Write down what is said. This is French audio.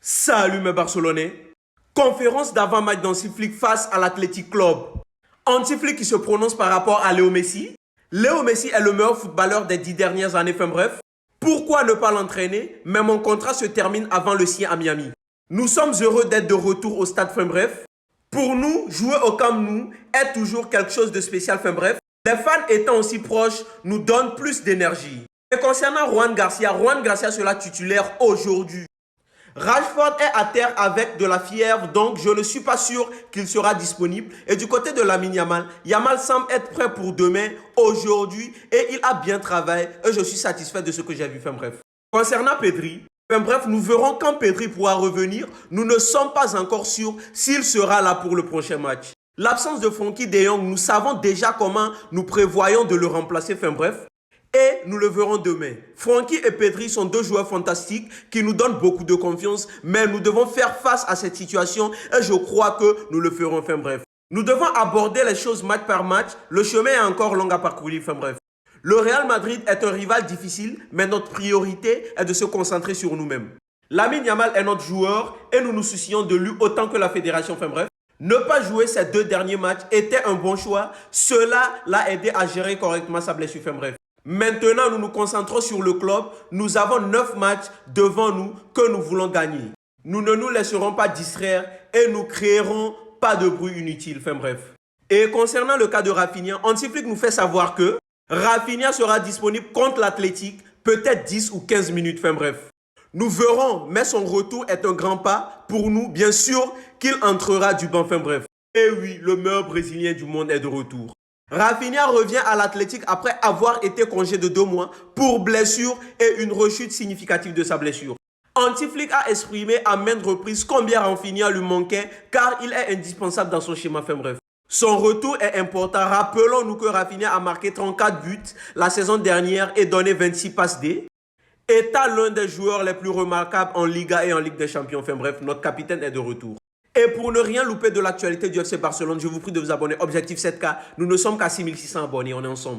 Salut mes Barcelonais. Conférence d'avant-match d'Hansi face à l'Athletic Club. Hansi qui se prononce par rapport à Léo Messi. Léo Messi est le meilleur footballeur des 10 dernières années, enfin bref. Pourquoi ne pas l'entraîner? Mais mon contrat se termine avant le sien à Miami. Nous sommes heureux d'être de retour au stade, fin bref. Pour nous, jouer au Camp Nou est toujours quelque chose de spécial, fin bref. Les fans étant aussi proches nous donnent plus d'énergie. Et concernant Juan Garcia sera titulaire aujourd'hui. Rashford est à terre avec de la fièvre, donc je ne suis pas sûr qu'il sera disponible. Et du côté de Lamine Yamal, Yamal semble être prêt pour demain, aujourd'hui, et il a bien travaillé. Et je suis satisfait de ce que j'ai vu, enfin bref. Concernant Pedri, enfin bref, nous verrons quand Pedri pourra revenir. Nous ne sommes pas encore sûrs s'il sera là pour le prochain match. L'absence de Frenkie de Jong, nous savons déjà comment nous prévoyons de le remplacer, enfin bref. Et nous le verrons demain. Frenkie et Pedri sont deux joueurs fantastiques qui nous donnent beaucoup de confiance, mais nous devons faire face à cette situation et je crois que nous le ferons, enfin bref. Nous devons aborder les choses match par match. Le chemin est encore long à parcourir, enfin bref. Le Real Madrid est un rival difficile, mais notre priorité est de se concentrer sur nous-mêmes. Lamine Yamal est notre joueur et nous nous soucions de lui autant que la fédération, enfin bref. Ne pas jouer ces deux derniers matchs était un bon choix. Cela l'a aidé à gérer correctement sa blessure, enfin bref. Maintenant, nous nous concentrons sur le club. Nous avons 9 matchs devant nous que nous voulons gagner. Nous ne nous laisserons pas distraire et nous créerons pas de bruit inutile. Enfin bref. Et concernant le cas de Rafinha, Hansi nous fait savoir que Rafinha sera disponible contre l'Athletic, peut-être 10 ou 15 minutes. Enfin bref. Nous verrons, mais son retour est un grand pas pour nous. Bien sûr qu'il entrera du banc. Enfin bref. Et oui, le meilleur Brésilien du monde est de retour. Rafinha revient à l'Athletic après avoir été congé de 2 mois pour blessure et une rechute significative de sa blessure. Hansi a exprimé à maintes reprises combien Rafinha lui manquait car il est indispensable dans son schéma, enfin bref. Son retour est important. Rappelons-nous que Rafinha a marqué 34 buts la saison dernière et donné 26 passes D. Étant l'un des joueurs les plus remarquables en Liga et en Ligue des Champions, enfin bref, notre capitaine est de retour. Et pour ne rien louper de l'actualité du FC Barcelone, je vous prie de vous abonner. Objectif 7K, nous ne sommes qu'à 6600 abonnés, on est ensemble.